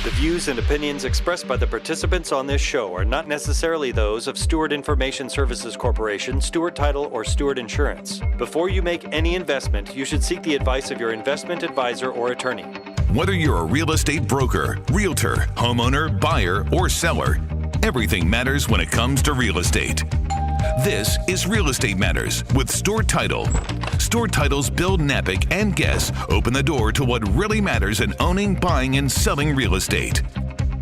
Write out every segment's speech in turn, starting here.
The views and opinions expressed by the participants on this show are not necessarily those of Stewart Information Services Corporation, Stewart Title, or Stewart Insurance. Before you make any investment, you should seek the advice of your investment advisor or attorney. Whether you're a real estate broker, realtor, homeowner, buyer, or seller, everything matters when it comes to real estate. This is Real Estate Matters with Stewart Title. Stewart Title's Bill Knapik and guests open the door to what really matters in owning, buying, and selling real estate.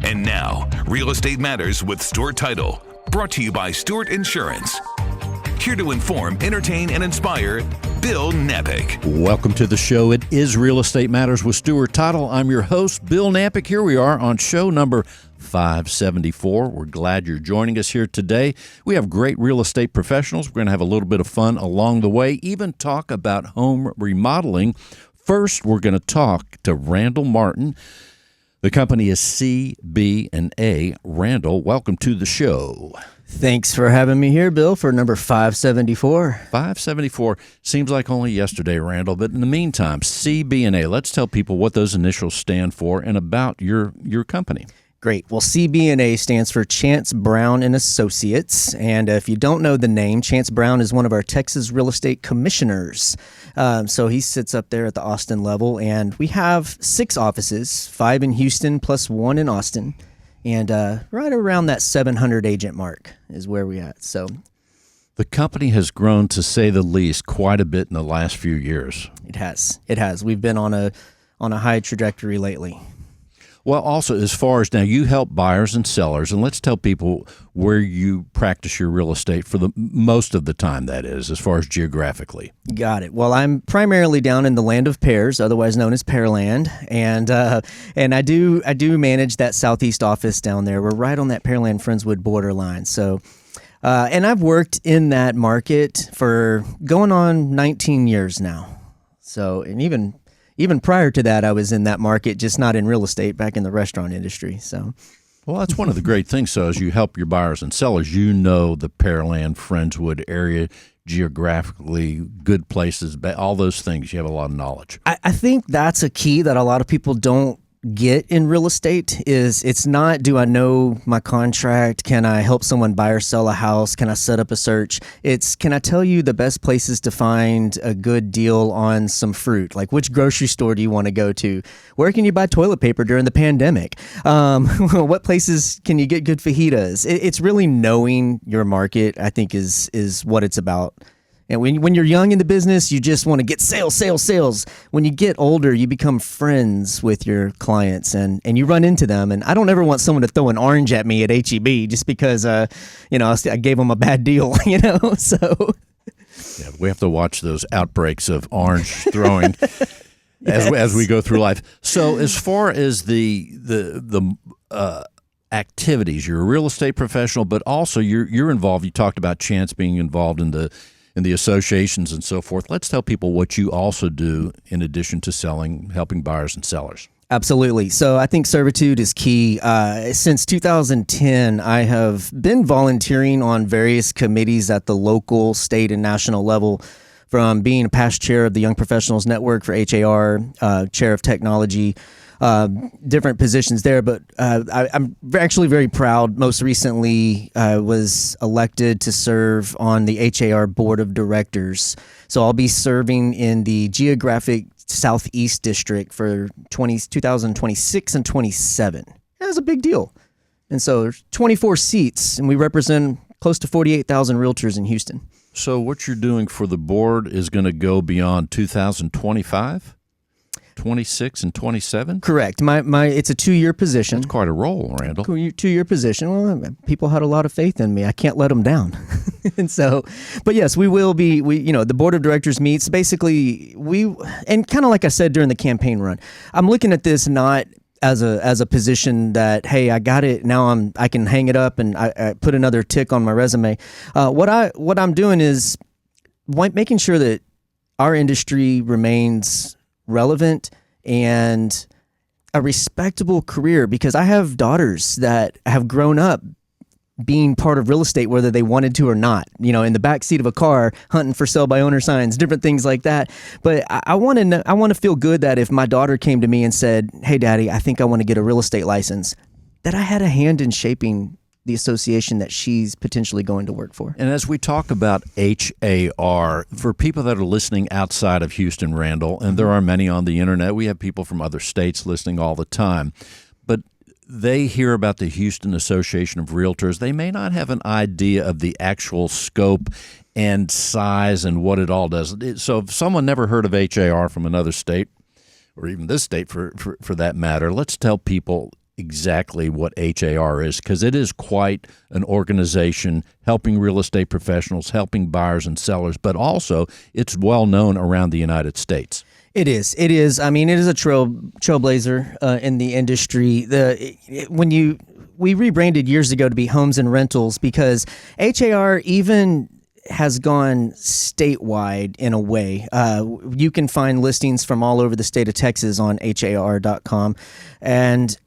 And now, Real Estate Matters with Stewart Title, brought to you by Stewart Insurance. Here to inform, entertain, and inspire, Bill Knapik. Welcome to the show. It is Real Estate Matters with Stewart Title. I'm your host, Bill Knapik. Here we are on show number 574. We're glad you're joining us here today. We have great real estate professionals. We're going to have a little bit of fun along the way, even talk about home remodeling. First, we're going to talk to Randall Martin. The company is CB&A. Randall, welcome to the show. Thanks for having me here, Bill, for number 574. 574 seems like only yesterday, Randall, but in the meantime, CB&A, let's tell people what those initials stand for and about your company. Great. Well, CB&A stands for Chance Brown and Associates, and if you don't know the name, Chance Brown is one of our Texas real estate commissioners. So he sits up there at the Austin level, and we have 6 offices, 5 in Houston plus 1 in Austin. And right around that 700 agent mark is where we're at. So the company has grown, to say the least, quite a bit in the last few years. It has. It has. We've been on a high trajectory lately. Well, also, as far as now, you help buyers and sellers, and let's tell people where you practice your real estate for the most of the time, that is, as far as geographically. Got it. Well, I'm primarily down in the land of pears, otherwise known as Pearland, and I do manage that southeast office down there. We're right on that Pearland Friendswood borderline. So, and I've worked in that market for going on 19 years now. So, and even prior to that, I was in that market, just not in real estate, back in the restaurant industry. So, well, that's one of the great things. So as you help your buyers and sellers, you know the Pearland, Friendswood area, geographically, good places, all those things. You have a lot of knowledge. I think that's a key that a lot of people don't get in real estate. Is it's not, do I know my contract? Can I help someone buy or sell a house? Can I set up a search? It's, can I tell you the best places to find a good deal on some fruit? Like, which grocery store do you want to go to? Where can you buy toilet paper during the pandemic? What places can you get good fajitas? It's really knowing your market, I think, is what it's about. And when you're young in the business, you just want to get sales. When you get older, you become friends with your clients and you run into them. And I don't ever want someone to throw an orange at me at HEB just because, I gave them a bad deal, so. Yeah, we have to watch those outbreaks of orange throwing as we go through life. So as far as the activities, you're a real estate professional, but also you're involved. You talked about Chance being involved in the associations and so forth. Let's tell people what you also do in addition to selling, helping buyers and sellers. Absolutely. So I think servitude is key. Since 2010, I have been volunteering on various committees at the local, state, and national level, from being a past chair of the Young Professionals Network for HAR, chair of technology, different positions there. But I'm actually very proud. Most recently, I was elected to serve on the HAR board of directors. So I'll be serving in the geographic Southeast District for 2026 and 27. That was a big deal. And so there's 24 seats, and we represent close to 48,000 realtors in Houston. So what you're doing for the board is going to go beyond 2025? 26 and 27? Correct. My it's a 2-year position. That's quite a role, Randall. 2-year position. Well, people had a lot of faith in me. I can't let them down. And so, but yes, we will be. The board of directors meets. Basically, and kind of like I said during the campaign run, I'm looking at this not as a position that, hey, I got it now. I can hang it up and I put another tick on my resume. What I'm doing is making sure that our industry remains relevant and a respectable career, because I have daughters that have grown up being part of real estate, whether they wanted to or not, in the back seat of a car, hunting for sell by owner signs, different things like that. But I want to feel good that if my daughter came to me and said, "Hey, Daddy, I think I want to get a real estate license," that I had a hand in shaping the association that she's potentially going to work for. And as we talk about HAR, for people that are listening outside of Houston, Randall, and there are many on the internet, we have people from other states listening all the time, but they hear about the Houston Association of Realtors. They may not have an idea of the actual scope and size and what it all does. So if someone never heard of HAR from another state, or even this state for that matter, let's tell people exactly what HAR is, because it is quite an organization helping real estate professionals, helping buyers and sellers, but also it's well known around the United States. It is. I mean, it is a trailblazer in the industry. We rebranded years ago to be Homes and Rentals because HAR even has gone statewide in a way. You can find listings from all over the state of Texas on har.com. And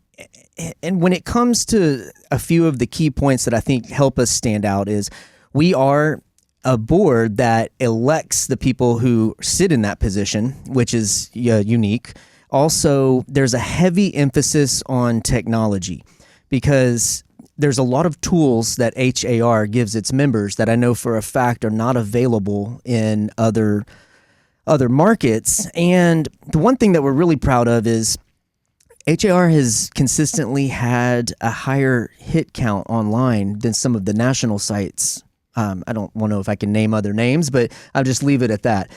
when it comes to a few of the key points that I think help us stand out is we are a board that elects the people who sit in that position, which is unique. Also, there's a heavy emphasis on technology because there's a lot of tools that HAR gives its members that I know for a fact are not available in other markets. And the one thing that we're really proud of is HAR has consistently had a higher hit count online than some of the national sites. I don't want to know if I can name other names, but I'll just leave it at that.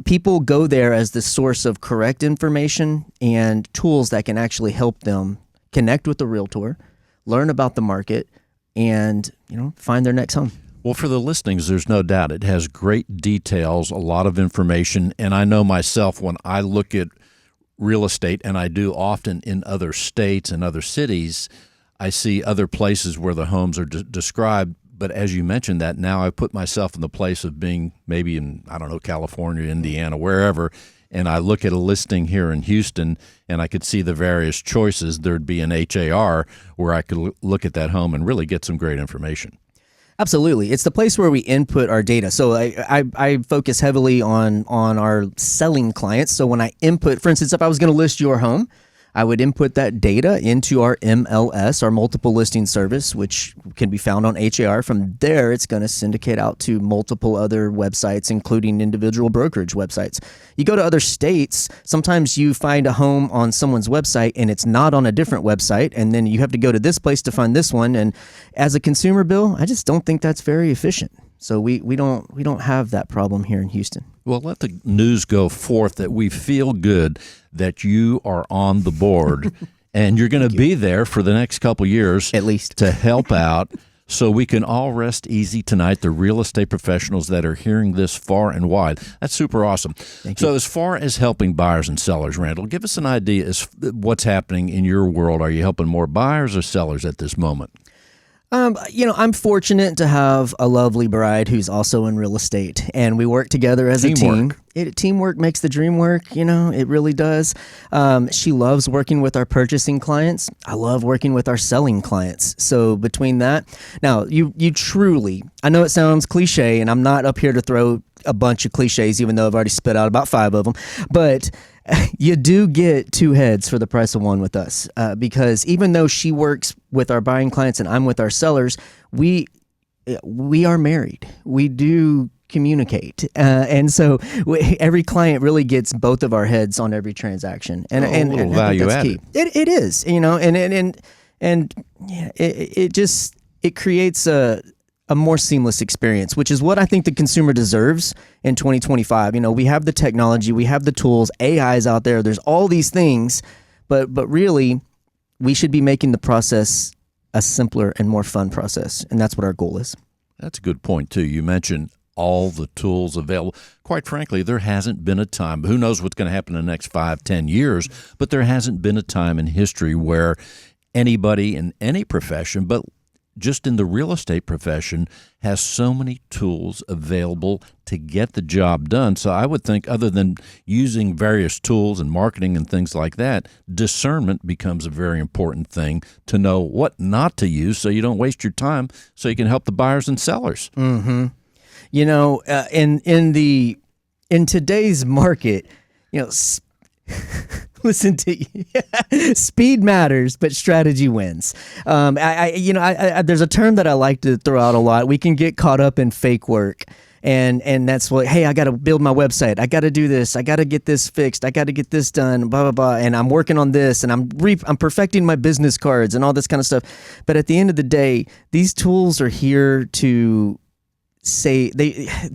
People go there as the source of correct information and tools that can actually help them connect with the realtor, learn about the market, and find their next home. Well, for the listings, there's no doubt it has great details, a lot of information, and I know myself when I look at real estate, and I do often in other states and other cities, I see other places where the homes are described. But as you mentioned that, now I put myself in the place of being maybe in, California, Indiana, wherever, and I look at a listing here in Houston and I could see the various choices. There'd be an HAR where I could look at that home and really get some great information. Absolutely. It's the place where we input our data. So I focus heavily on our selling clients. So when I input, for instance, if I was going to list your home, I would input that data into our MLS, our multiple listing service, which can be found on HAR. From there, it's going to syndicate out to multiple other websites, including individual brokerage websites. You go to other states, sometimes you find a home on someone's website and it's not on a different website, and then you have to go to this place to find this one. And as a consumer, Bill, I just don't think that's very efficient. So we don't have that problem here in Houston. Well, let the news go forth that we feel good that you are on the board and you're going to be there for the next couple years at least to help out so we can all rest easy tonight, the real estate professionals that are hearing this far and wide. That's super awesome. Thank you. So as far as helping buyers and sellers, Randall, give us an idea as what's happening in your world. Are you helping more buyers or sellers at this moment? I'm fortunate to have a lovely bride who's also in real estate, and we work together as a team. Teamwork makes the dream work, it really does. She loves working with our purchasing clients. I love working with our selling clients. So between that, now you truly, I know it sounds cliche, and I'm not up here to throw a bunch of cliches, even though I've already spit out about 5 of them, but you do get 2 heads for the price of 1 with us, because even though she works with our buying clients and I'm with our sellers, we are married. We do communicate, and so every client really gets both of our heads on every transaction, and a little value added. It is, it creates a more seamless experience, which is what I think the consumer deserves in 2025. We have the technology, we have the tools, AI is out there, there's all these things, but really, we should be making the process a simpler and more fun process, and that's what our goal is. That's a good point, too. You mentioned all the tools available. Quite frankly, there hasn't been a time, who knows what's going to happen in the next 5-10 years, but there hasn't been a time in history where anybody in any profession, but just in the real estate profession has so many tools available to get the job done. So I would think, other than using various tools and marketing and things like that, discernment becomes a very important thing to know what not to use so you don't waste your time, so you can help the buyers and sellers. Mm-hmm. You know, in today's market, you know, listen to you. Speed matters, but strategy wins. There's a term that I like to throw out a lot. We can get caught up in fake work. And that's what, hey, I got to build my website. I got to do this. I got to get this fixed. I got to get this done, blah, blah, blah. And I'm working on this, and I'm perfecting my business cards and all this kind of stuff. But at the end of the day, these tools are here to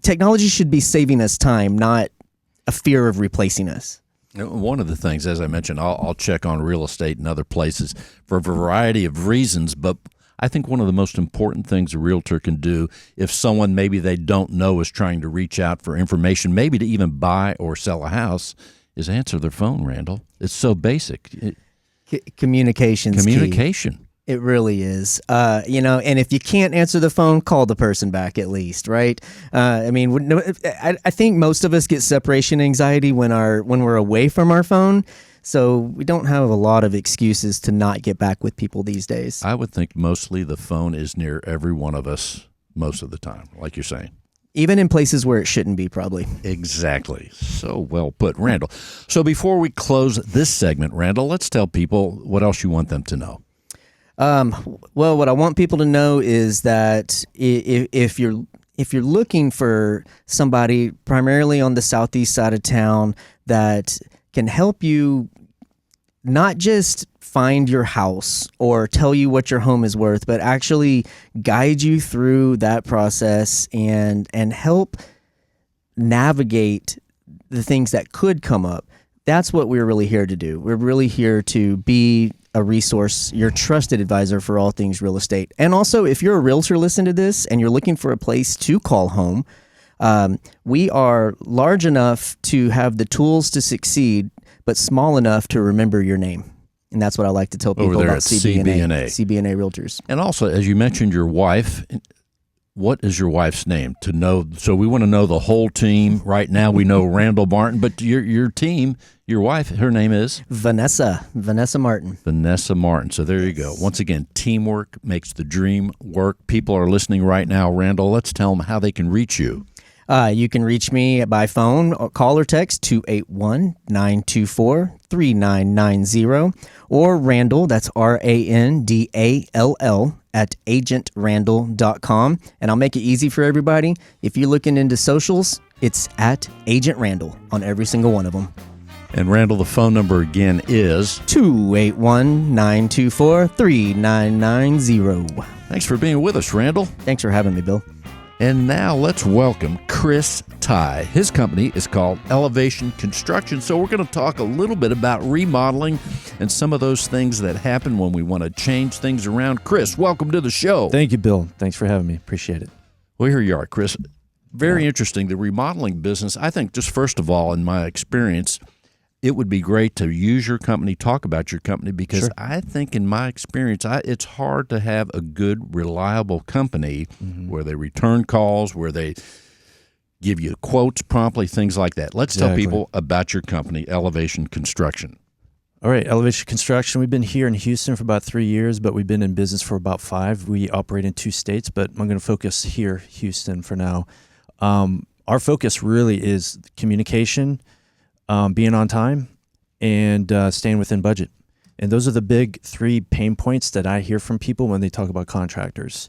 technology should be saving us time, not a fear of replacing us. One of the things, as I mentioned, I'll check on real estate and other places for a variety of reasons, but I think one of the most important things a realtor can do if someone maybe they don't know is trying to reach out for information, maybe to even buy or sell a house, is answer their phone, Randall. It's so basic. Communication's Communication. Key. It really is. And if you can't answer the phone, call the person back at least, right? I think most of us get separation anxiety when we're away from our phone. So we don't have a lot of excuses to not get back with people these days. I would think mostly the phone is near every one of us most of the time, like you're saying. Even in places where it shouldn't be, probably. Exactly. So well put, Randall. So before we close this segment, Randall, let's tell people what else you want them to know. Well, what I want people to know is that if you're looking for somebody primarily on the southeast side of town that can help you not just find your house or tell you what your home is worth, but actually guide you through that process and help navigate the things that could come up. That's what we're really here to do. We're really here to be a resource, your trusted advisor for all things real estate. And also, if you're a realtor listening to this and you're looking for a place to call home, we are large enough to have the tools to succeed, but small enough to remember your name. And that's what I like to tell people over there about at CBNA Realtors. And also, as you mentioned, your wife. What is your wife's name? To know, so we want to know the whole team. Right now, we know Randall Martin, but your team, your wife, her name is Vanessa Martin. Vanessa Martin. So there you go. Once again, teamwork makes the dream work. People are listening right now. Randall, let's tell them how they can reach you. You can reach me by phone, or call or text 281-924-3990, or Randall, that's RANDALL, at agentrandall.com. And I'll make it easy for everybody. If you're looking into socials, it's at Agent Randall on every single one of them. And Randall, the phone number again is 281-924-3990. Thanks for being with us, Randall. Thanks for having me, Bill. And now let's welcome Chris Ty. His company is called Elevation Construction. So we're going to talk a little bit about remodeling and some of those things that happen when we want to change things around. Chris, welcome to the show. Thank you, Bill. Thanks for having me. Appreciate it. Well, here you are, Chris. Very interesting. The remodeling business, I think, just first of all, in my experience, it would be great to use your company, talk about your company, because I think in my experience, it's hard to have a good, reliable company where they return calls, where they give you quotes promptly, things like that. Let's tell people about your company, Elevation Construction. All right, Elevation Construction. We've been here in Houston for about 3 years, but we've been in business for about 5. We operate in 2 states, but I'm going to focus here, Houston, for now. Our focus really is communication, being on time, and staying within budget. And those are the big 3 pain points that I hear from people when they talk about contractors.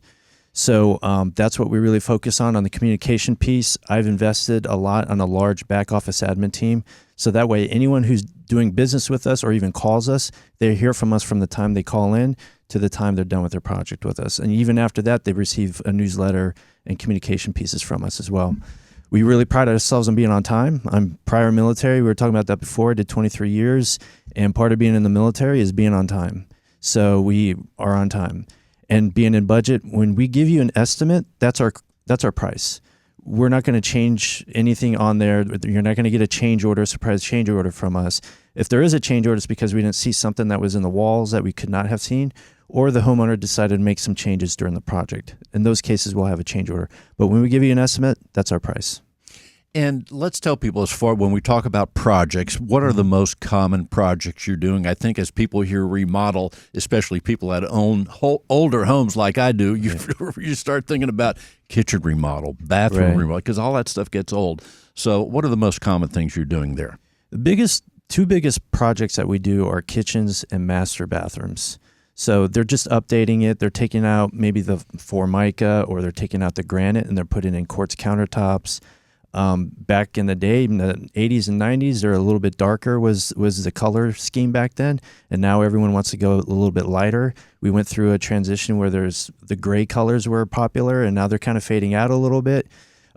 So that's what we really focus on the communication piece. I've invested a lot on a large back office admin team. So that way, anyone who's doing business with us or even calls us, they hear from us from the time they call in to the time they're done with their project with us. And even after that, they receive a newsletter and communication pieces from us as well. We really pride ourselves on being on time. I'm prior military. We were talking about that before. I did 23 years, and part of being in the military is being on time. So we are on time. And being in budget, when we give you an estimate, that's our price. We're not going to change anything on there. You're not going to get a change order, surprise change order from us. If there is a change order, it's because we didn't see something that was in the walls that we could not have seen, or the homeowner decided to make some changes during the project. In those cases, we'll have a change order. But when we give you an estimate, that's our price. And let's tell people, as far when we talk about projects, what are the most common projects you're doing? I think as people hear remodel, especially people that own older homes like I do, you start thinking about kitchen remodel, bathroom remodel, because all that stuff gets old. So what are the most common things you're doing there? The two biggest projects that we do are kitchens and master bathrooms. So they're just updating it. They're taking out maybe the Formica, or they're taking out the granite and they're putting in quartz countertops. Back in the day, in the 80s and 90s, they're a little bit darker was the color scheme back then, and now everyone wants to go a little bit lighter. We went through a transition where the gray colors were popular, and now they're kind of fading out a little bit.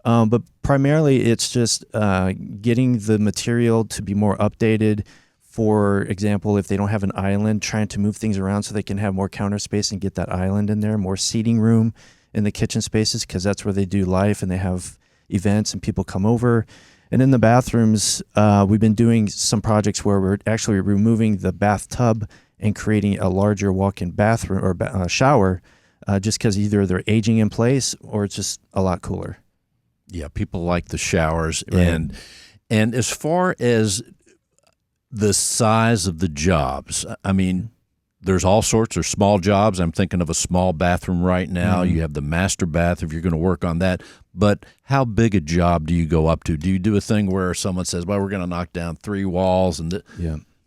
But primarily, it's just getting the material to be more updated. For example, if they don't have an island, trying to move things around so they can have more counter space and get that island in there, more seating room in the kitchen spaces, because that's where they do life and they have events and people come over. And in the bathrooms, we've been doing some projects where we're actually removing the bathtub and creating a larger walk-in bathroom or shower, just because either they're aging in place or it's just a lot cooler. Yeah, people like the showers. Right. And as far as the size of the jobs, I mean, there's all sorts of small jobs. I'm thinking of a small bathroom right now. You have the master bath if you're going to work on that. But how big a job do you go up to? Do you do a thing where someone says, well, we're going to knock down 3 walls?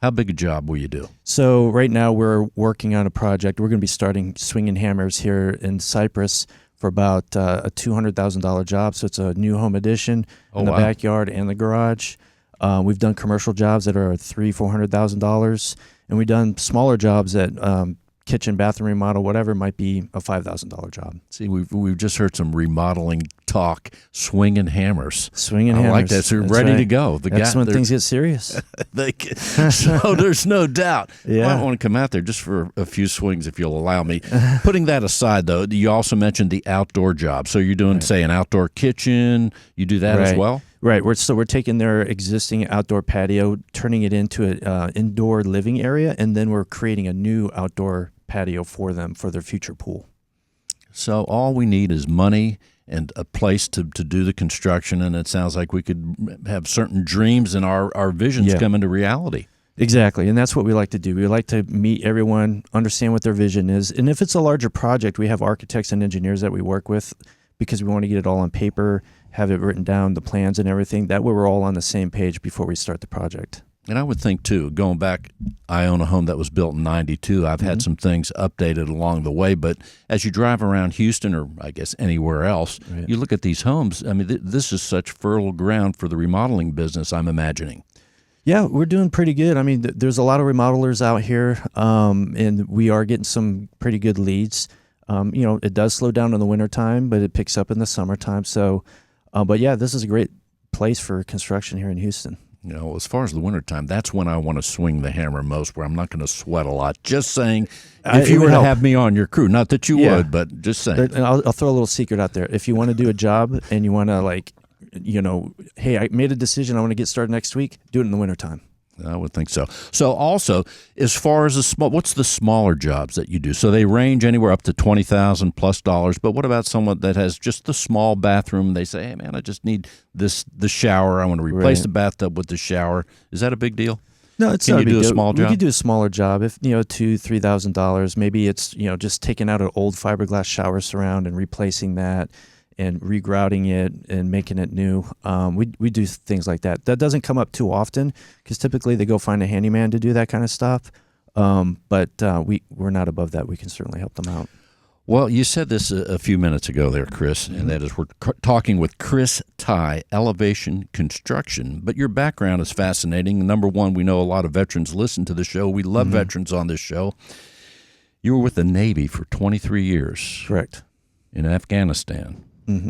How big a job will you do? So right now we're working on a project. We're going to be starting swinging hammers here in Cypress for about a $200,000 job. So it's a new home addition in the backyard and the garage. We've done commercial jobs that are $300,000-$400,000. And we've done smaller jobs that kitchen, bathroom remodel, whatever, might be a $5,000 job. See, we've just heard some remodeling talk, swinging hammers. Swinging hammers. I like that. So you're ready to go. That's when things get serious. So there's no doubt. Yeah. I want to come out there just for a few swings if you'll allow me. Putting that aside, though, you also mentioned the outdoor job. So you're doing, say, an outdoor kitchen. You do that as well? Right. We're taking their existing outdoor patio, turning it into an indoor living area, and then we're creating a new outdoor patio for them for their future pool. So all we need is money and a place to do the construction, and it sounds like we could have certain dreams and our visions come into reality. Exactly, and that's what we like to do. We like to meet everyone, understand what their vision is, and if it's a larger project, we have architects and engineers that we work with because we want to get it all on paper, have it written down, the plans and everything. That way we're all on the same page before we start the project. And I would think, too, going back, I own a home that was built in 92. I've had some things updated along the way. But as you drive around Houston or, I guess, anywhere else, you look at these homes. I mean, this is such fertile ground for the remodeling business, I'm imagining. Yeah, we're doing pretty good. I mean, there's a lot of remodelers out here, and we are getting some pretty good leads. It does slow down in the wintertime, but it picks up in the summertime. So, but yeah, this is a great place for construction here in Houston. As far as the wintertime, that's when I want to swing the hammer most, where I'm not going to sweat a lot. Just saying, if you were to have me on your crew, not that you would, but just saying. I'll throw a little secret out there. If you want to do a job and you want to hey, I made a decision, I want to get started next week, do it in the wintertime. I would think so. So also, as far as what's the smaller jobs that you do? So they range anywhere up to $20,000+. But what about someone that has just the small bathroom? They say, hey, man, I just need the shower. I want to replace the bathtub with the shower. Is that a big deal? No, it's Can not you a big do a deal. small job? We could do a smaller job if $2,000-$3,000. Maybe it's just taking out an old fiberglass shower surround and replacing that, and regrouting it and making it new. We do things like that. That doesn't come up too often because typically they go find a handyman to do that kind of stuff. But we're not above that. We can certainly help them out. Well, you said this a few minutes ago there, Chris, and that is we're talking with Chris Ty, Elevation Construction. But your background is fascinating. Number one, we know a lot of veterans listen to the show. We love veterans on this show. You were with the Navy for 23 years. Correct. In Afghanistan.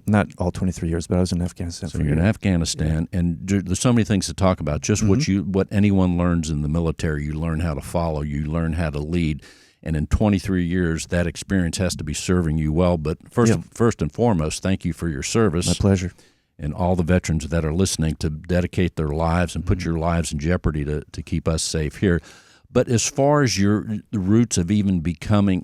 Not all 23 years, but I was in Afghanistan. So you're in Afghanistan, and there's so many things to talk about. Just what anyone learns in the military, you learn how to follow, you learn how to lead. And in 23 years, that experience has to be serving you well. But first and foremost, thank you for your service. My pleasure. and all the veterans that are listening to dedicate their lives and put your lives in jeopardy to keep us safe here. But as far as the roots of even becoming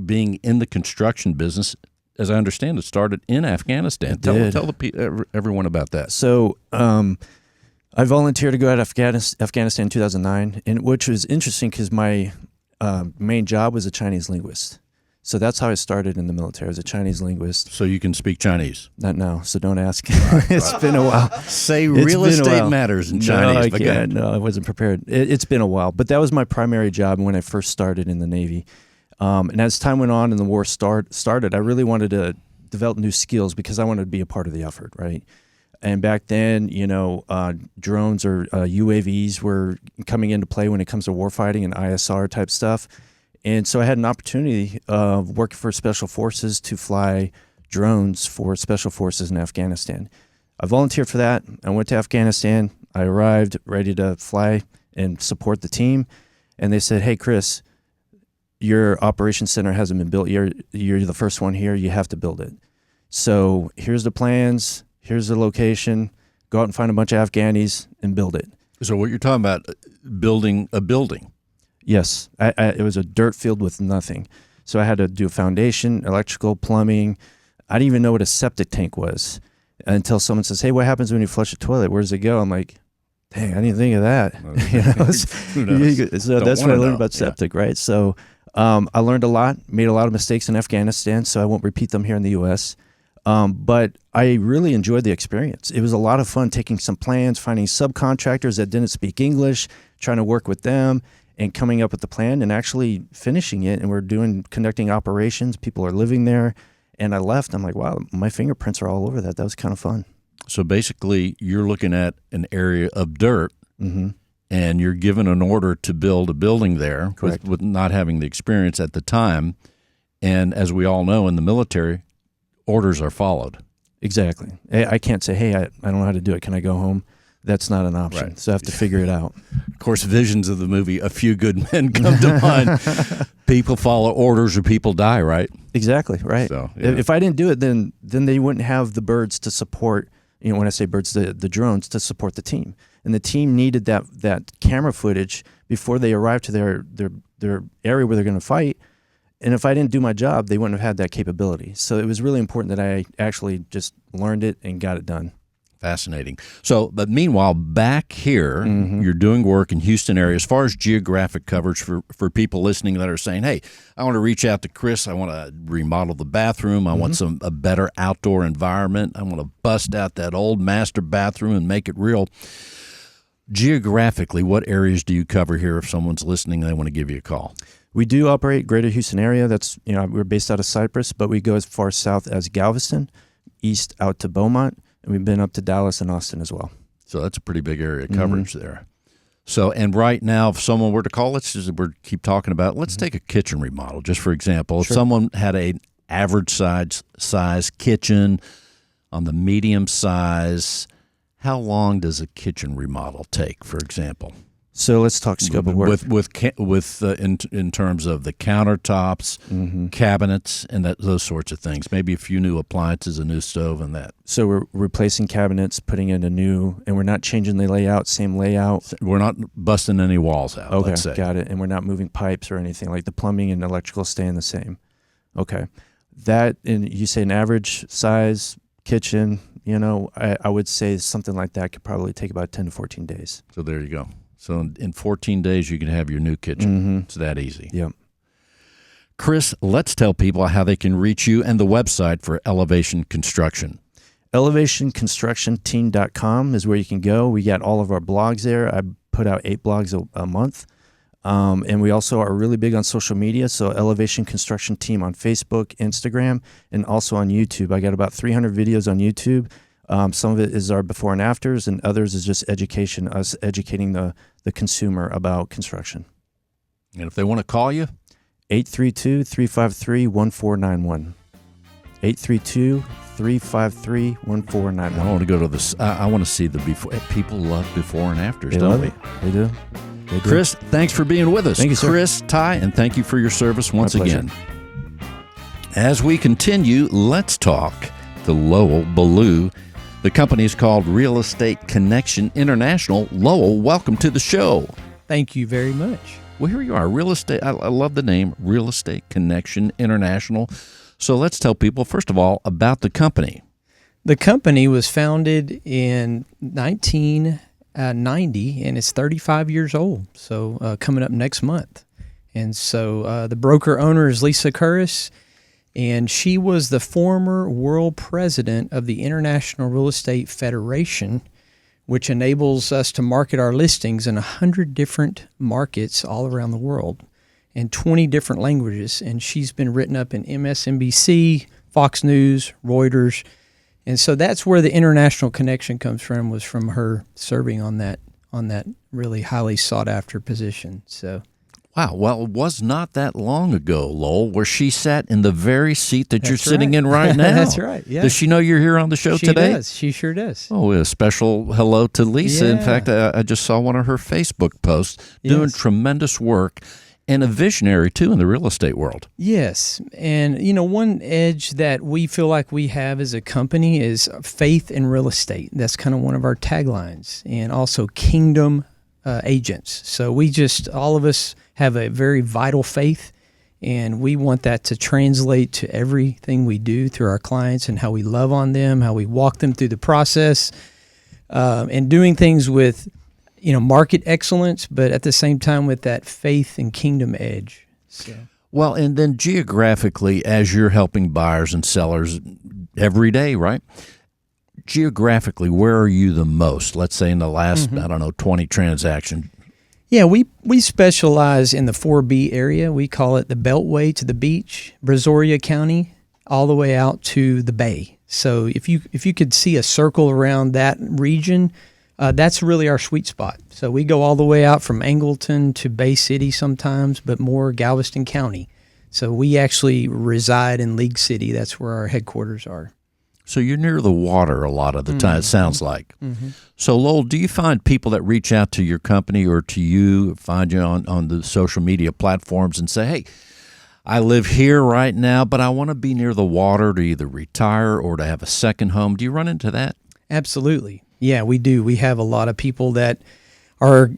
being in the construction business, as I understand it, started in Afghanistan. Tell everyone about that. So I volunteered to go out to Afghanistan in 2009, and which was interesting because my main job was a Chinese linguist. So that's how I started in the military, as a Chinese linguist. So you can speak Chinese? Not now, so don't ask. It's been a while. Say real estate matters in Chinese. No, I can't. No, I wasn't prepared. It's been a while, but that was my primary job when I first started in the Navy. And as time went on and the war started, I really wanted to develop new skills because I wanted to be a part of the effort, right? And back then, drones or UAVs were coming into play when it comes to warfighting and ISR type stuff. And so I had an opportunity of working for Special Forces to fly drones for Special Forces in Afghanistan. I volunteered for that. I went to Afghanistan. I arrived ready to fly and support the team. And they said, hey, Chris, your operations center hasn't been built. You're the first one here. You have to build it. So here's the plans. Here's the location. Go out and find a bunch of Afghanis and build it. So what you're talking about, building a building. Yes, it was a dirt field with nothing. So I had to do a foundation, electrical, plumbing. I didn't even know what a septic tank was until someone says, hey, what happens when you flush a toilet? Where does it go? I'm like, dang, I didn't think of that. So that's what I learned about septic, right? So I learned a lot, made a lot of mistakes in Afghanistan, so I won't repeat them here in the U.S., but I really enjoyed the experience. It was a lot of fun taking some plans, finding subcontractors that didn't speak English, trying to work with them, and coming up with the plan and actually finishing it. And we're conducting operations. People are living there. And I left. I'm like, wow, my fingerprints are all over that. That was kind of fun. So basically, you're looking at an area of dirt, and you're given an order to build a building there with not having the experience at the time. And as we all know, in the military, orders are followed. Exactly. I can't say, hey, I don't know how to do it. Can I go home? That's not an option. Right. So I have to figure it out. Of course, visions of the movie A Few Good Men come to mind. People follow orders or people die, right? Exactly, right. So, yeah. If I didn't do it, then they wouldn't have the birds to support, when I say birds, the drones to support the team. And the team needed that camera footage before they arrived to their area where they're going to fight. And if I didn't do my job, they wouldn't have had that capability. So it was really important that I actually just learned it and got it done. Fascinating. So, but meanwhile, back here, you're doing work in Houston area. As far as geographic coverage for people listening that are saying, hey, I want to reach out to Chris. I want to remodel the bathroom. I want a better outdoor environment. I want to bust out that old master bathroom and make it real. Geographically, what areas do you cover here if someone's listening and they want to give you a call? We do operate greater Houston area. That's, we're based out of Cypress, but we go as far south as Galveston, east out to Beaumont, and we've been up to Dallas and Austin as well. So that's a pretty big area of coverage there. So, and right now, if someone were to call, let's keep talking about, let's take a kitchen remodel, just for example. If someone had an average size kitchen on the medium size, how long does a kitchen remodel take, for example? So let's talk scope of work. In terms of the countertops, cabinets, and those sorts of things. Maybe a few new appliances, a new stove, and that. So we're replacing cabinets, putting in a new, and we're not changing the layout, same layout. We're not busting any walls out, okay, let's say. Got it. And we're not moving pipes or anything. Like the plumbing and electrical staying the same. Okay. That, and you say an average size kitchen, I would say something like that could probably take about 10 to 14 days. So there you go. So in 14 days, you can have your new kitchen. It's that easy. Yep. Chris, let's tell people how they can reach you and the website for Elevation Construction. ElevationConstructionTeam.com is where you can go. We got all of our blogs there. I put out 8 blogs a month. And we also are really big on social media. So Elevation Construction Team on Facebook, Instagram, and also on YouTube. I got about 300 videos on YouTube. Some of it is our before and afters, and others is just education, us educating the consumer about construction. And if they want to call you? 832-353-1491. 832-353-1491. I want to go to this. I want to see the before. People love before and afters, don't they? They do. Chris, thanks for being with us. Thank you, sir. Chris, Ty, and thank you for your service once My pleasure. again. As we continue, let's talk the Lowell Ballou The company is called Real Estate Connection International. Lowell, welcome to the show. Thank you very much. Well, here you are, Real Estate. I love the name, Real Estate Connection International. So let's tell people, first of all, about the company. The company was founded in 1990, and it's 35 years old, so coming up next month. And so the broker owner is Lisa Curris, and she was the former world president of the International Real Estate Federation, which enables us to market our listings in 100 different markets all around the world in 20 different languages. And she's been written up in MSNBC, Fox News, Reuters. And so that's where the international connection comes from, was from her serving on that really highly sought after position. So. Wow. Well, it was not that long ago, Lowell, where she sat in the very seat that you're sitting in right now. That's right. Yeah. Does she know you're here on the show today? She does. She sure does. Oh, a special hello to Lisa. Yeah. In fact, I just saw one of her Facebook posts doing tremendous work, and a visionary, too, in the real estate world. Yes. And, one edge that we feel like we have as a company is faith in real estate. That's kind of one of our taglines. And also kingdom agents. So all of us have a very vital faith, and we want that to translate to everything we do through our clients and how we love on them, how we walk them through the process, and doing things with, market excellence, but at the same time with that faith and kingdom edge. So. Well, and then geographically, as you're helping buyers and sellers every day, right? Geographically, where are you the most? Let's say in the last, 20 transactions. Yeah, we specialize in the 4B area. We call it the Beltway to the beach, Brazoria County, all the way out to the Bay. So if you could see a circle around that region, that's really our sweet spot. So we go all the way out from Angleton to Bay City sometimes, but more Galveston County. So we actually reside in League City. That's where our headquarters are. So you're near the water a lot of the time, it sounds like. Mm-hmm. So, Lowell, do you find people that reach out to your company or to you, find you on the social media platforms and say, hey, I live here right now, but I want to be near the water to either retire or to have a second home? Do you run into that? Absolutely. Yeah, we do. We have a lot of people that are,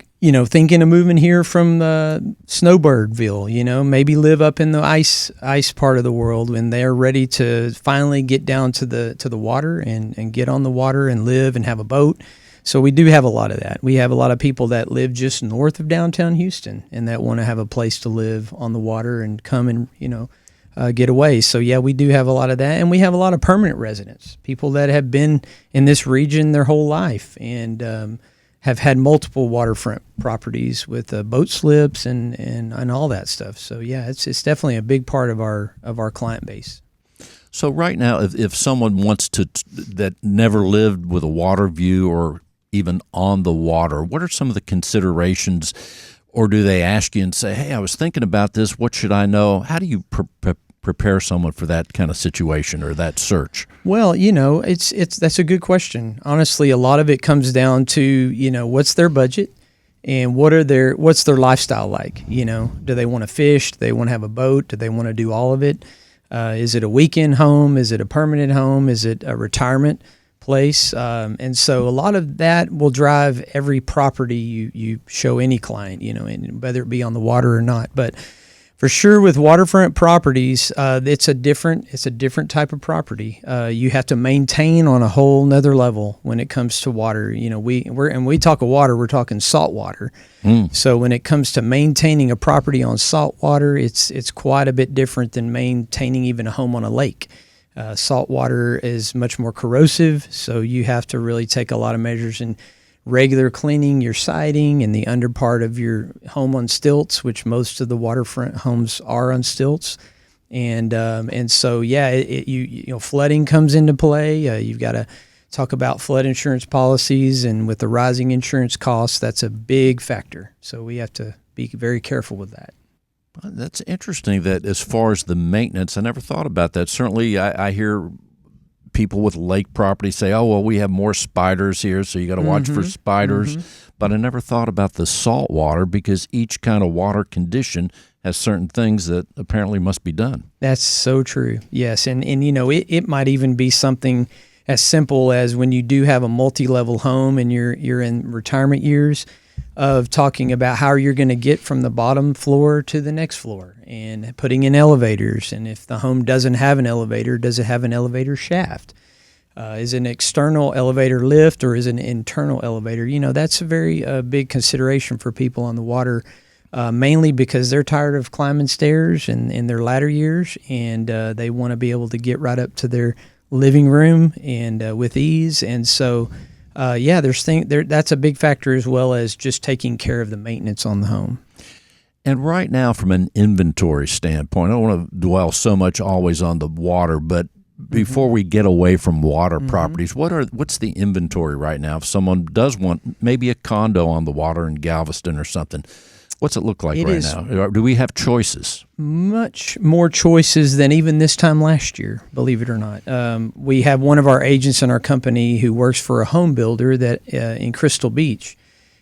thinking of moving here from Snowbirdville, maybe live up in the ice part of the world when they're ready to finally get down to the water and get on the water and live and have a boat. So we do have a lot of that. We have a lot of people that live just north of downtown Houston and that want to have a place to live on the water and come and, get away. So yeah, we do have a lot of that. And we have a lot of permanent residents, people that have been in this region their whole life and, have had multiple waterfront properties with boat slips and all that stuff. So yeah, it's definitely a big part of our client base. So right now, if someone wants that never lived with a water view or even on the water, what are some of the considerations, or do they ask you and say, hey, I was thinking about this, what should I know? How do you prepare someone for that kind of situation or that search? Well, that's a good question. Honestly, a lot of it comes down to, what's their budget and what's their lifestyle like? Do they want to fish? Do they want to have a boat? Do they want to do all of it? Is it a weekend home? Is it a permanent home? Is it a retirement place? And so a lot of that will drive every property you show any client, and whether it be on the water or not. But for sure, with waterfront properties, it's a different type of property. You have to maintain on a whole nother level when it comes to water. We talk of water, we're talking salt water. So when it comes to maintaining a property on salt water, it's quite a bit different than maintaining even a home on a lake. Salt water is much more corrosive, so you have to really take a lot of measures in regular cleaning your siding and the under part of your home on stilts, which most of the waterfront homes are on stilts. And so, yeah, flooding comes into play. You've got to talk about flood insurance policies, and with the rising insurance costs, that's a big factor. So we have to be very careful with that. That's interesting that as far as the maintenance, I never thought about that. Certainly I hear people with lake property say, oh, well, we have more spiders here, so you got to watch for spiders. But I never thought about the salt water, because each kind of water condition has certain things that apparently must be done. That's so true. Yes. And it might even be something as simple as when you do have a multi-level home and you're in retirement years, of talking about how you're going to get from the bottom floor to the next floor and putting in elevators. And if the home doesn't have an elevator, does it have an elevator shaft? Is it an external elevator lift or is it an internal elevator? That's a very big consideration for people on the water, mainly because they're tired of climbing stairs in their latter years, and they want to be able to get right up to their living room and with ease. And so that's a big factor, as well as just taking care of the maintenance on the home. And right now, from an inventory standpoint, I don't want to dwell so much always on the water, but before we get away from water properties, what's the inventory right now? If someone does want maybe a condo on the water in Galveston or something, what's it look like now? Do we have choices? Much more choices than even this time last year, believe it or not. We have one of our agents in our company who works for a home builder that in Crystal Beach,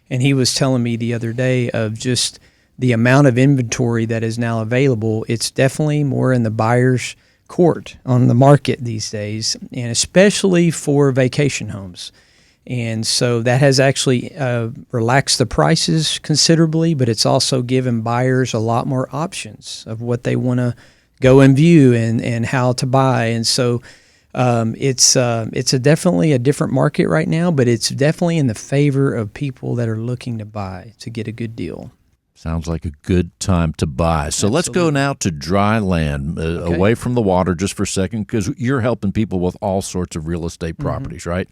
and he was telling me the other day of just the amount of inventory that is now available. It's definitely more in the buyer's court on the market these days, and especially for vacation homes. And so that has actually relaxed the prices considerably, but it's also given buyers a lot more options of what they want to go and view and how to buy. And so it's definitely a different market right now, but it's definitely in the favor of people that are looking to buy to get a good deal. Sounds like a good time to buy. So Let's go now to dry land, away from the water just for a second, because you're helping people with all sorts of real estate properties, right?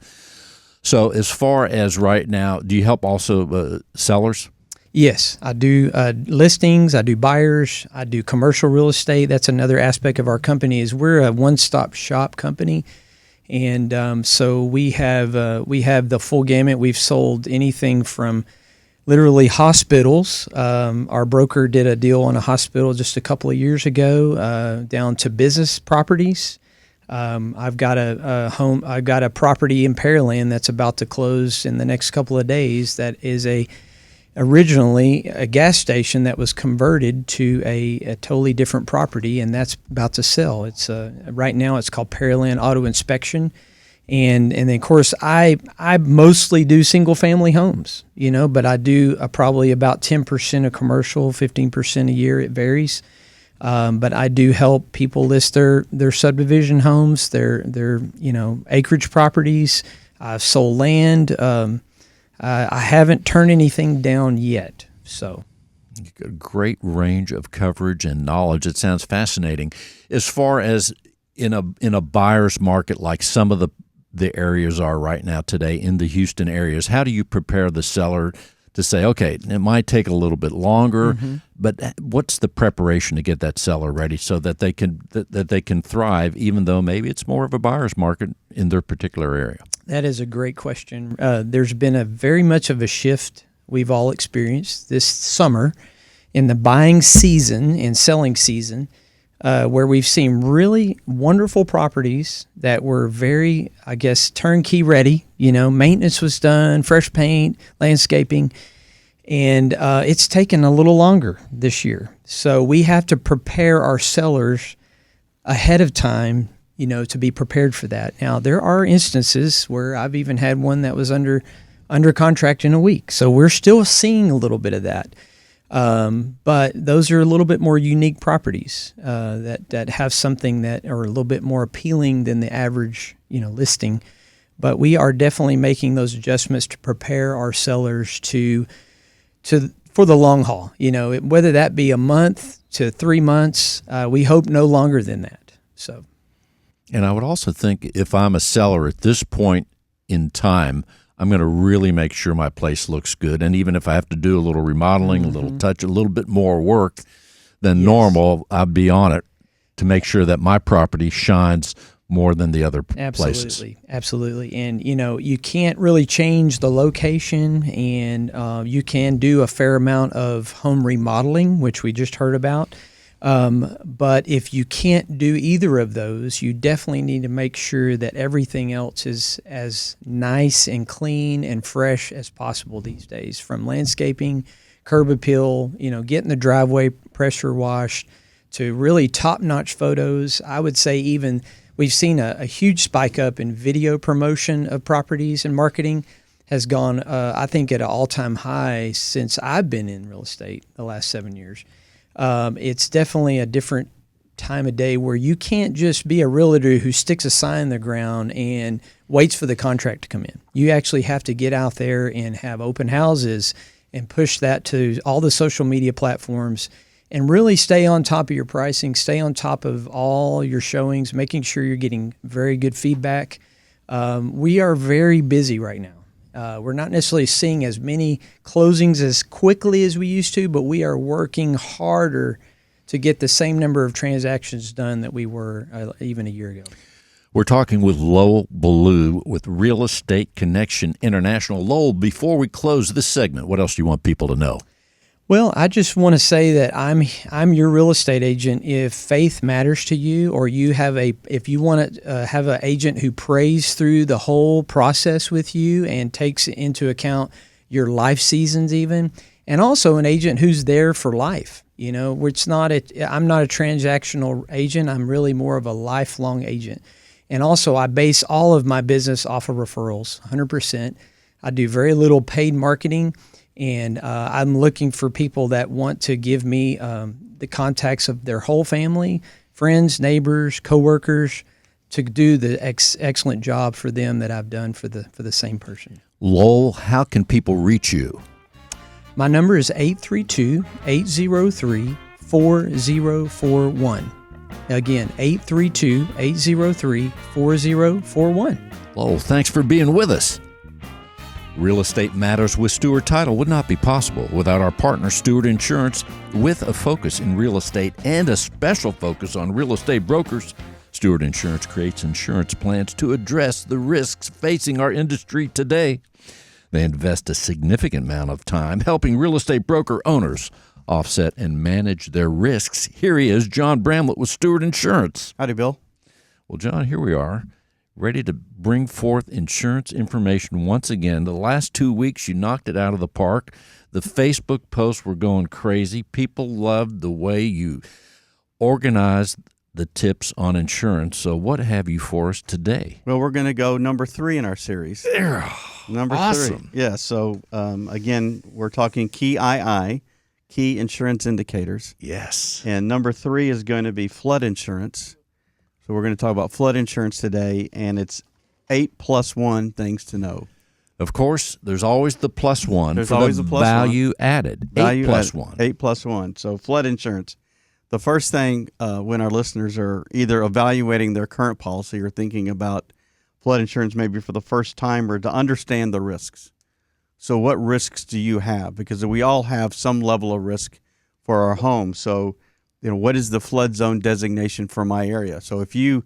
So as far as right now, do you help also sellers? Yes, I do listings, I do buyers, I do commercial real estate. That's another aspect of our company is we're a one-stop shop company. And so we have the full gamut. We've sold anything from literally hospitals. Our broker did a deal on a hospital just a couple of years ago, down to business properties. I've got a property in Pearland that's about to close in the next couple of days. That is originally a gas station that was converted to a totally different property, and that's about to sell. It's right now it's called Pearland Auto Inspection. And then, of course, I mostly do single-family homes, but I do probably about 10% of commercial, 15% a year. It varies. But I do help people list their subdivision homes, their acreage properties. I've sold land. I haven't turned anything down yet. So, a great range of coverage and knowledge. It sounds fascinating. As far as in a buyer's market, like some of the areas are right now today in the Houston areas, how do you prepare the seller to say, okay, it might take a little bit longer, but what's the preparation to get that seller ready so that they can thrive, even though maybe it's more of a buyer's market in their particular area? That is a great question. There's been a very much of a shift we've all experienced this summer in the buying season and selling season, where we've seen really wonderful properties that were very, turnkey ready. Maintenance was done, fresh paint, landscaping, and it's taken a little longer this year. So we have to prepare our sellers ahead of time, to be prepared for that. Now, there are instances where I've even had one that was under contract in a week. So we're still seeing a little bit of that. But those are a little bit more unique properties that have something that are a little bit more appealing than the average, listing. But we are definitely making those adjustments to prepare our sellers for the long haul. Whether that be a month to 3 months, we hope no longer than that. So, and I would also think if I'm a seller at this point in time, I'm going to really make sure my place looks good. And even if I have to do a little remodeling, a little touch, a little bit more work than normal, I'll be on it to make sure that my property shines more than the other places. Absolutely. And, you can't really change the location, and you can do a fair amount of home remodeling, which we just heard about. But if you can't do either of those, you definitely need to make sure that everything else is as nice and clean and fresh as possible these days, from landscaping, curb appeal, getting the driveway pressure washed, to really top-notch photos. I would say even we've seen a huge spike up in video promotion of properties, and marketing has gone, I think, at an all-time high since I've been in real estate the last 7 years. It's definitely a different time of day where you can't just be a realtor who sticks a sign in the ground and waits for the contract to come in. You actually have to get out there and have open houses and push that to all the social media platforms and really stay on top of your pricing, stay on top of all your showings, making sure you're getting very good feedback. We are very busy right now. We're not necessarily seeing as many closings as quickly as we used to, but we are working harder to get the same number of transactions done that we were even a year ago. We're talking with Lowell Ballou with Real Estate Connection International. Lowell, before we close this segment, what else do you want people to know? Well, I just want to say that I'm your real estate agent. If faith matters to you, or if you want to have an agent who prays through the whole process with you and takes into account your life seasons even, and also an agent who's there for life. I'm not a transactional agent. I'm really more of a lifelong agent. And also I base all of my business off of referrals, 100%. I do very little paid marketing. And I'm looking for people that want to give me the contacts of their whole family, friends, neighbors, coworkers, to do the excellent job for them that I've done for the same person. Lowell, how can people reach you? My number is 832-803-4041. Again, 832-803-4041. Lowell, thanks for being with us. Real Estate Matters with Stewart Title would not be possible without our partner, Stewart Insurance. With a focus in real estate and a special focus on real estate brokers, Stewart Insurance creates insurance plans to address the risks facing our industry today. They invest a significant amount of time helping real estate broker owners offset and manage their risks. Here he is, John Bramlett with Stewart Insurance. Howdy, Bill. Well, John, here we are, ready to bring forth insurance information once again. The last 2 weeks, you knocked it out of the park. The Facebook posts were going crazy. People loved the way you organized the tips on insurance. So what have you for us today? Well, we're going to go number 3 in our series. Number awesome. 3. Yeah, so again, we're talking key insurance indicators. Yes. And number 3 is going to be flood insurance. So we're going to talk about flood insurance today, and it's 8+1 things to know. Of course, there's always the plus one. There's for always the a plus value one. Added. Value 8+1. 8+1. So flood insurance. The first thing when our listeners are either evaluating their current policy or thinking about flood insurance maybe for the first time, or to understand the risks. So what risks do you have? Because we all have some level of risk for our home. So, what is the flood zone designation for my area? So if you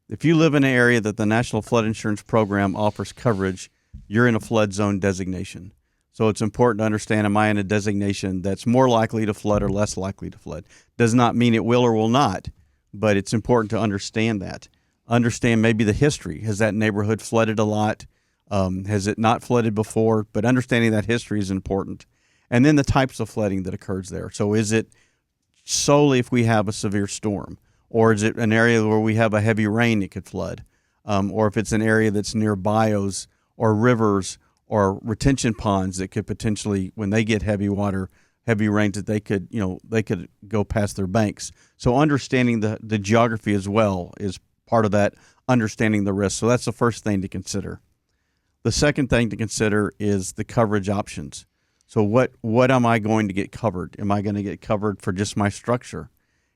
live in an area that the National Flood Insurance Program offers coverage, you're in a flood zone designation. So it's important to understand, am I in a designation that's more likely to flood or less likely to flood? Does not mean it will or will not, but it's important to understand that. Understand maybe the history. Has that neighborhood flooded a lot? Has it not flooded before? But understanding that history is important. And then the types of flooding that occurs there. So is it solely if we have a severe storm? Or is it an area where we have a heavy rain it could flood? Or if it's an area that's near bios or rivers or retention ponds that could potentially, when they get heavy water, heavy rains, that they could go past their banks. So understanding the geography as well is part of that, understanding the risk. So that's the first thing to consider. The second thing to consider is the coverage options. So what am I going to get covered? Am I going to get covered for just my structure?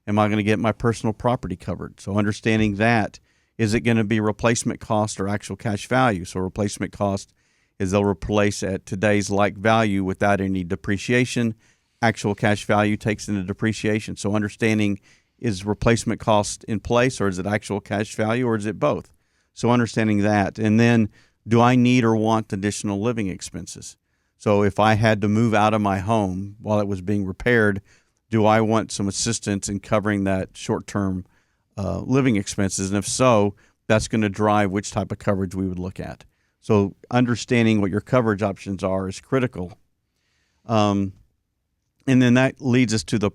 Am I going to get my personal property covered? So understanding that, is it going to be replacement cost or actual cash value? So replacement cost is they'll replace at today's like value without any depreciation. Actual cash value takes into depreciation. So understanding, is replacement cost in place, or is it actual cash value, or is it both? So understanding that. And then, do I need or want additional living expenses? So if I had to move out of my home while it was being repaired, do I want some assistance in covering that short-term living expenses? And if so, that's going to drive which type of coverage we would look at. So understanding what your coverage options are is critical. And then that leads us to the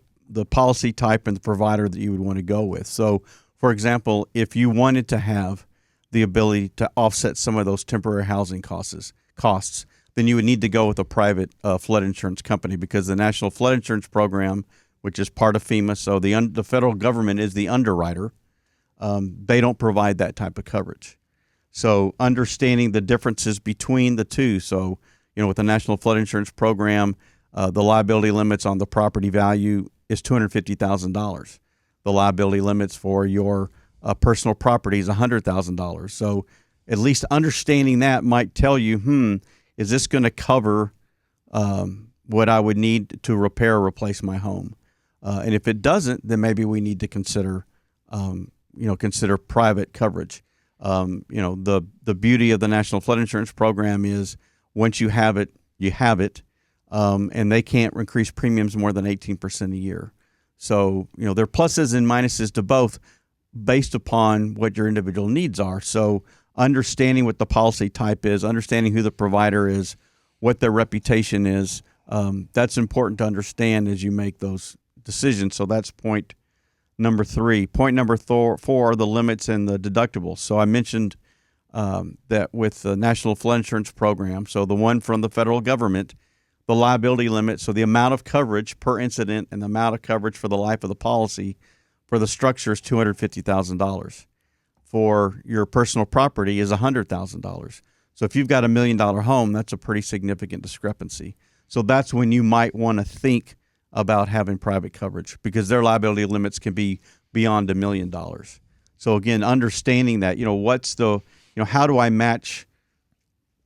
policy type and the provider that you would want to go with. So For example, if you wanted to have the ability to offset some of those temporary housing costs, then you would need to go with a private flood insurance company, because the National Flood Insurance Program, which is part of FEMA, so the federal government is the underwriter, they don't provide that type of coverage. So understanding the differences between the two. So, with the National Flood Insurance Program, the liability limits on the property value is $250,000. The liability limits for your personal property is $100,000. So at least understanding that might tell you, is this going to cover what I would need to repair or replace my home? And if it doesn't, then maybe we need to consider private coverage. The beauty of the National Flood Insurance Program is once you have it, you have it, and they can't increase premiums more than 18% a year. So, there are pluses and minuses to both based upon what your individual needs are. So understanding what the policy type is, understanding who the provider is, what their reputation is, that's important to understand as you make those decisions. So that's point number 3. Point number 4 are the limits and the deductibles. So I mentioned that with the National Flood Insurance Program, so the one from the federal government, the liability limit, so the amount of coverage per incident and the amount of coverage for the life of the policy for the structure is $250,000. For your personal property is $100,000. So if you've got $1 million home, that's a pretty significant discrepancy. So that's when you might want to think about having private coverage, because their liability limits can be beyond $1 million. So again, understanding that, how do I match,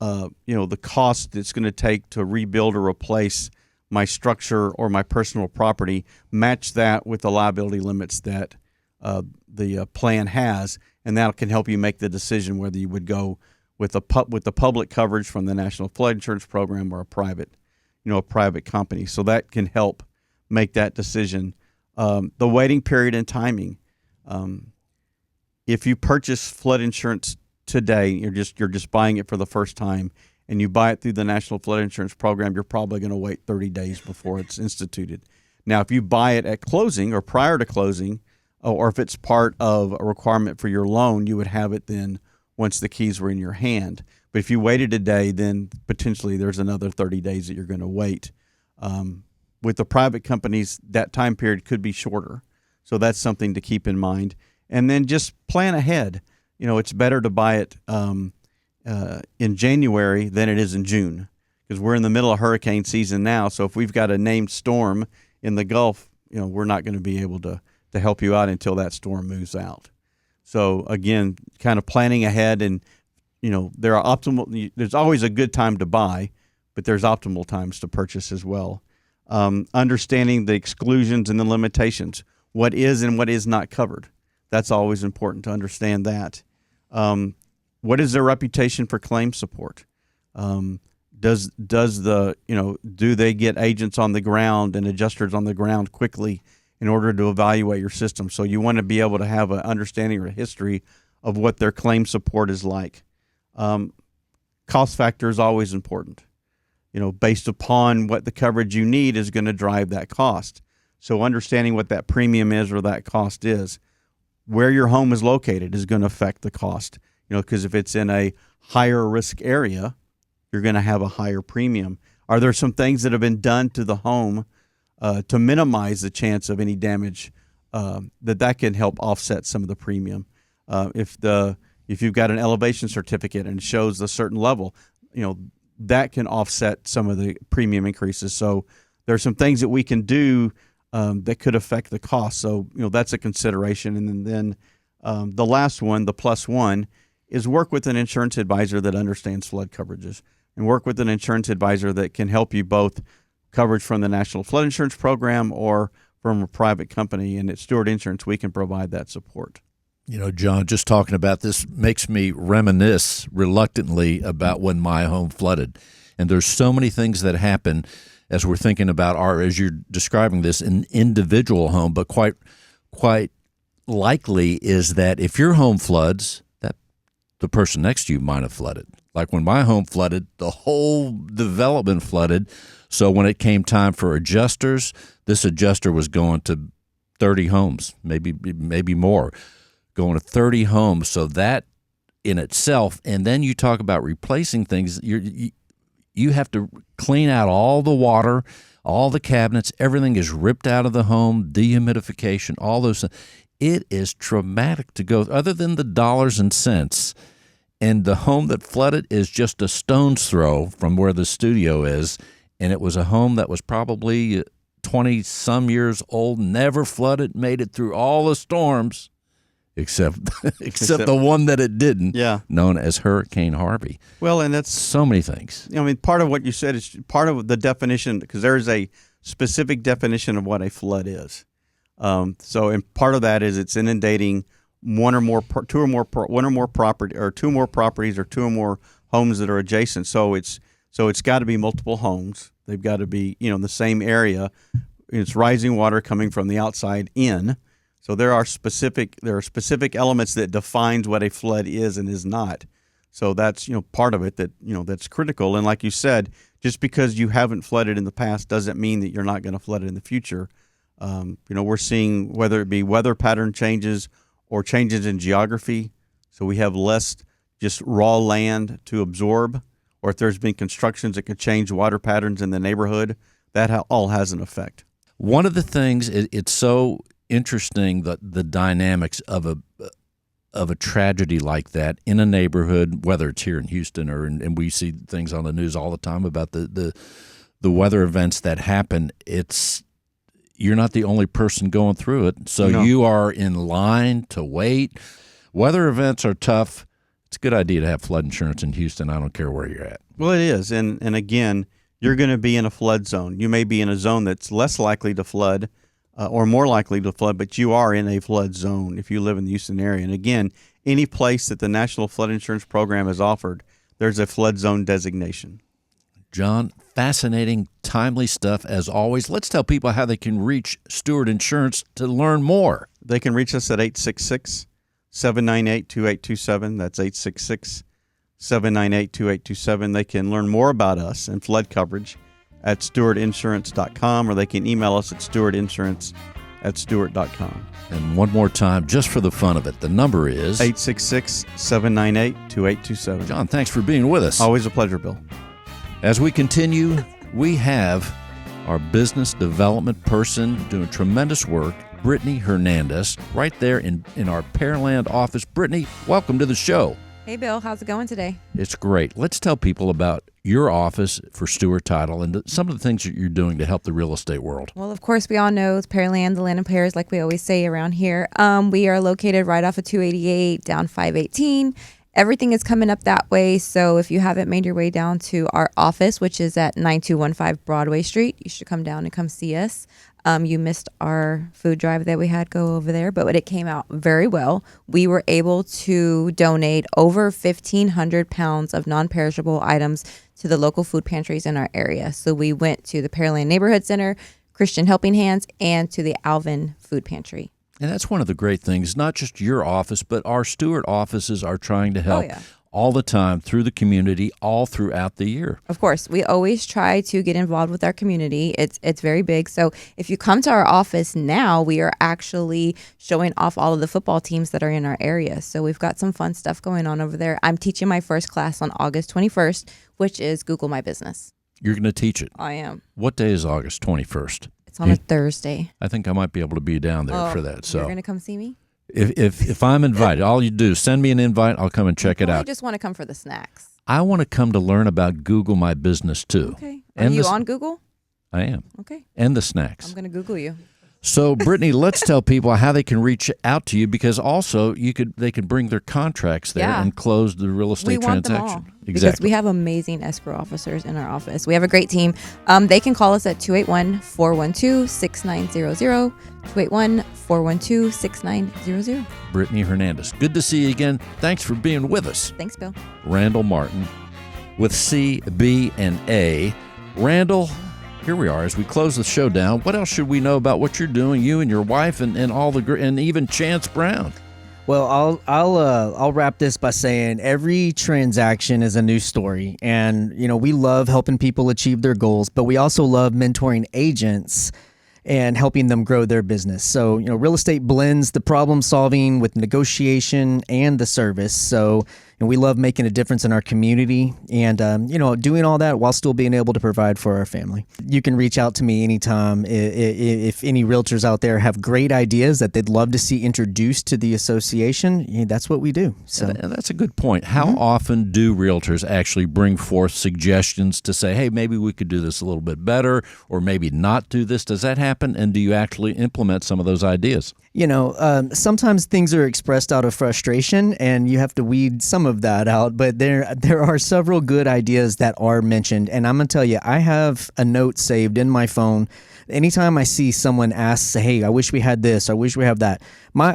the cost it's going to take to rebuild or replace my structure or my personal property, match that with the liability limits that the plan has, and that can help you make the decision whether you would go with the public coverage from the National Flood Insurance Program or a private company. So that can help make that decision. The waiting period and timing. If you purchase flood insurance today, you're just buying it for the first time, and you buy it through the National Flood Insurance Program, you're probably going to wait 30 days before it's instituted. Now, if you buy it at closing or prior to closing, or if it's part of a requirement for your loan, you would have it then once the keys were in your hand. But if you waited a day, then potentially there's another 30 days that you're going to wait. With the private companies, that time period could be shorter. So that's something to keep in mind. And then just plan ahead. It's better to buy it in January than it is in June, because we're in the middle of hurricane season now. So if we've got a named storm in the Gulf, we're not going to be able to help you out until that storm moves out. So again, kind of planning ahead, and there's always a good time to buy, but there's optimal times to purchase as well. Understanding the exclusions and the limitations, what is and what is not covered. That's always important to understand that. What is their reputation for claim support? Do they get agents on the ground and adjusters on the ground quickly in order to evaluate your system? So you want to be able to have an understanding or a history of what their claim support is like. Cost factor is always important. Based upon what the coverage you need is going to drive that cost. So understanding what that premium is or that cost is, where your home is located is going to affect the cost. Because if it's in a higher risk area, you're going to have a higher premium. Are there some things that have been done to the home to minimize the chance of any damage that can help offset some of the premium? If you've got an elevation certificate and it shows a certain level, that can offset some of the premium increases. So there are some things that we can do that could affect the cost. So that's a consideration. And then the last one, the plus one, is work with an insurance advisor that understands flood coverages, and work with an insurance advisor that can help you both coverage from the National Flood Insurance Program or from a private company. And at Stewart Insurance, we can provide that support. John, just talking about this makes me reminisce reluctantly about when my home flooded. And there's so many things that happen as we're thinking about as you're describing this, an individual home, but quite likely is that if your home floods, that the person next to you might have flooded. Like when my home flooded, the whole development flooded. So when it came time for adjusters, this adjuster was going to 30 homes, maybe more. going to 30 homes. So that in itself, and then you talk about replacing things, you have to clean out all the water, all the cabinets, everything is ripped out of the home, dehumidification, all those things. It is traumatic to go, other than the dollars and cents. And the home that flooded is just a stone's throw from where the studio is. And it was a home that was probably 20-some years old, never flooded, made it through all the storms, except the one that it didn't, known as Hurricane Harvey. Well, and that's so many things. I mean, part of what you said is part of the definition, because there is a specific definition of what a flood is. And part of that is it's inundating two or more properties or two or more homes that are adjacent. So it's got to be multiple homes. They've got to be, in the same area. It's rising water coming from the outside in. So there are specific elements that defines what a flood is and is not. So that's, part of it that, that's critical. And like you said, just because you haven't flooded in the past doesn't mean that you're not going to flood it in the future. We're seeing whether it be weather pattern changes or changes in geography. So we have less just raw land to absorb, or if there's been constructions that could change water patterns in the neighborhood, that all has an effect. One of the things, it's so interesting that the dynamics of a tragedy like that in a neighborhood, whether it's here in Houston and we see things on the news all the time about the weather events that happen. You're not the only person going through it, so you are in line to wait. Weather events are tough. It's a good idea to have flood insurance in Houston. I don't care where you're at. Well, it is, and again, you're going to be in a flood zone. You may be in a zone that's less likely to flood or more likely to flood, but you are in a flood zone if you live in the Houston area. And again, any place that the National Flood Insurance Program has offered, there's a flood zone designation. John, fascinating, timely stuff as always. Let's tell people how they can reach Stewart Insurance to learn more. They can reach us at 866-798-2827. That's 866-798-2827. They can learn more about us and flood coverage at stewartinsurance.com, or they can email us at stewartinsurance@stewart.com. And one more time, just for the fun of it, the number is 866-798-2827. John, thanks for being with us. Always a pleasure, Bill. As we continue, we have our business development person doing tremendous work, Brittany Hernandez, right there in our Pearland office. Brittany, welcome to the show. Hey, Bill. How's it going today? It's great. Let's tell people about your office for Stewart Title and some of the things that you're doing to help the real estate world. Well, of course, we all know it's Pearland, the land of pears, like we always say around here. We are located right off of 288 down 518. Everything is coming up that way, so if you haven't made your way down to our office, which is at 9215 Broadway Street, you should come down and come see us. You missed our food drive that we had go over there, but it came out very well. We were able to donate over 1,500 pounds of non-perishable items to the local food pantries in our area. So we went to the Pearland Neighborhood Center, Christian Helping Hands, and to the Alvin Food Pantry. And that's one of the great things, not just your office, but our Stewart offices are trying to help all the time through the community, all throughout the year. Of course, we always try to get involved with our community. It's very big. So if you come to our office now, we are actually showing off all of the football teams that are in our area. So we've got some fun stuff going on over there. I'm teaching my first class on August 21st, which is Google My Business. You're going to teach it? I am. What day is August 21st? It's on a Thursday. I think I might be able to be down there for that. So you're going to come see me? If I'm invited, all you do is send me an invite. I'll come and check it out. I just want to come for the snacks. I want to come to learn about Google My Business too. Okay. Are you on Google? I am. Okay. And the snacks. I'm going to Google you. So, Brittany, let's tell people how they can reach out to you, because also they could bring their contracts there and close the real estate transaction. Them all, because we have amazing escrow officers in our office. We have a great team. They can call us at 281-412-6900, 281-412-6900. Brittany Hernandez. Good to see you again. Thanks for being with us. Thanks, Bill. Randall Martin with C, B, and A. Randall, here we are as we close the show down. What else should we know about what you're doing, you and your wife, and even Chance Brown? Well, I'll wrap this by saying every transaction is a new story, and we love helping people achieve their goals, but we also love mentoring agents and helping them grow their business. So, real estate blends the problem solving with negotiation and the service. So, we love making a difference in our community and, doing all that while still being able to provide for our family. You can reach out to me anytime if any realtors out there have great ideas that they'd love to see introduced to the association. That's what we do. So and that's a good point. How often do realtors actually bring forth suggestions to say, hey, maybe we could do this a little bit better or maybe not do this? Does that happen? And do you actually implement some of those ideas? Sometimes things are expressed out of frustration and you have to weed some of that out, but there are several good ideas that are mentioned. And I'm going to tell you, I have a note saved in my phone. Anytime I see someone ask, hey, I wish we had this, I wish we have that. My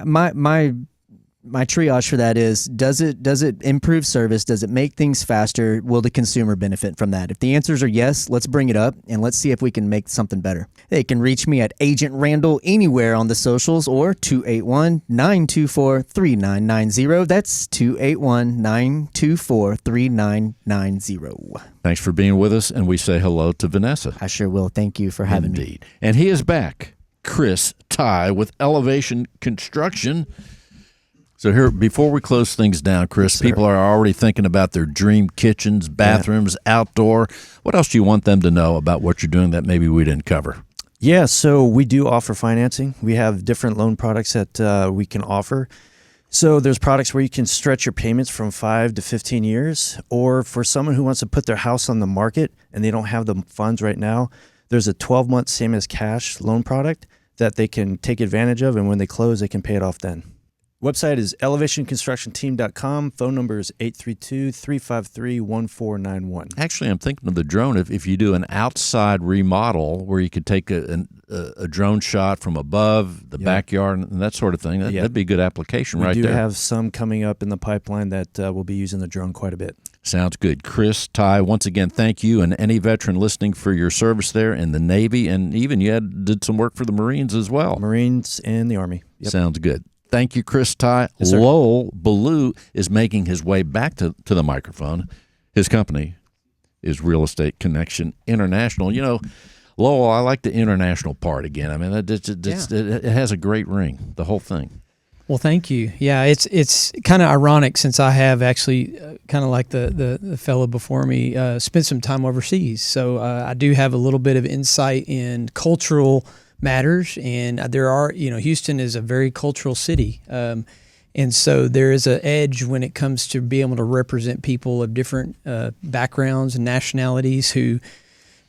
triage for that is, does it improve service? Does it make things faster? Will the consumer benefit from that? If the answers are yes, let's bring it up and let's see if we can make something better. They can reach me at Agent Randall anywhere on the socials or 281-924-3990. That's 281-924-3990. Thanks for being with us, and we say hello to Vanessa. I sure will. Thank you for having me. Indeed. And he is back, Chris Ty with Elevation Construction. So here, before we close things down, Chris, people are already thinking about their dream kitchens, bathrooms, outdoor. What else do you want them to know about what you're doing that maybe we didn't cover? Yeah, so we do offer financing. We have different loan products that we can offer. So there's products where you can stretch your payments from 5 to 15 years, or for someone who wants to put their house on the market and they don't have the funds right now, there's a 12-month same as cash loan product that they can take advantage of, and when they close, they can pay it off then. Website is elevationconstructionteam.com. Phone number is 832-353-1491. Actually, I'm thinking of the drone. If you do an outside remodel where you could take a drone shot from above the backyard and that sort of thing, that'd be a good application right there. We do have some coming up in the pipeline that will be using the drone quite a bit. Sounds good. Chris, Ty, once again, thank you and any veteran listening for your service there in the Navy, and even you did some work for the Marines as well. Marines and the Army. Yep. Sounds good. Thank you, Chris Ty. Yes, Lowell Ballou is making his way back to the microphone. His company is Real Estate Connection International. Lowell, I like the international part again. I mean, it has a great ring, the whole thing. Well, thank you. Yeah, it's kind of ironic since I have actually kind of like the fellow before me spent some time overseas. So I do have a little bit of insight in cultural matters, and Houston is a very cultural city, and so there is an edge when it comes to being able to represent people of different backgrounds and nationalities who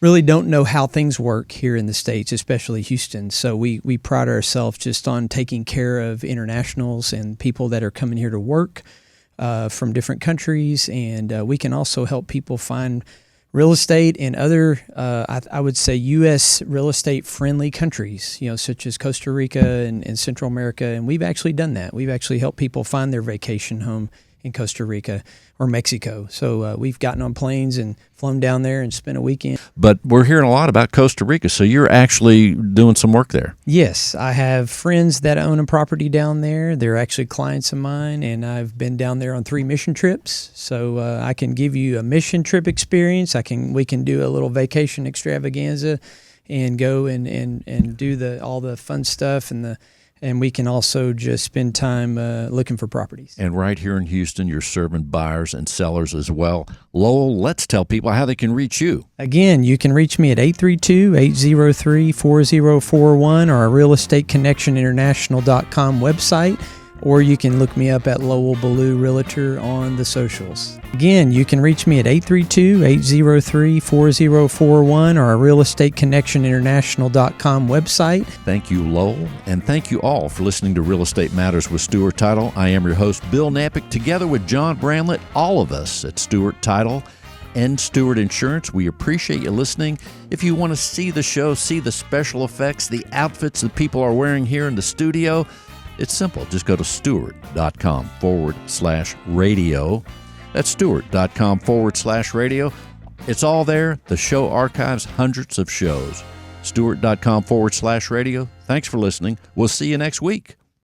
really don't know how things work here in the States, especially Houston. So we pride ourselves just on taking care of internationals and people that are coming here to work from different countries, and we can also help people find real estate in other, I would say, U.S. real estate friendly countries, such as Costa Rica and Central America. And we've actually done that. We've actually helped people find their vacation home in Costa Rica or Mexico. So we've gotten on planes and flown down there and spent a weekend. But we're hearing a lot about Costa Rica, so you're actually doing some work there. Yes, I have friends that own a property down there. They're actually clients of mine, and I've been down there on 3 mission trips. So I can give you a mission trip experience. We can do a little vacation extravaganza and go and do all the fun stuff, and we can also just spend time looking for properties. And right here in Houston, you're serving buyers and sellers as well. Lowell, let's tell people how they can reach you. Again, you can reach me at 832-803-4041 or our realestateconnectioninternational.com website, or you can look me up at Lowell Ballou Realtor on the socials. Again, you can reach me at 832-803-4041 or our realestateconnectioninternational.com website. Thank you, Lowell, and thank you all for listening to Real Estate Matters with Stewart Title. I am your host, Bill Knapik, together with John Bramlett, all of us at Stewart Title and Stewart Insurance. We appreciate you listening. If you want to see the show, see the special effects, the outfits that people are wearing here in the studio, it's simple. Just go to stewart.com/radio. That's stewart.com/radio. It's all there. The show archives hundreds of shows. Stewart.com/radio. Thanks for listening. We'll see you next week.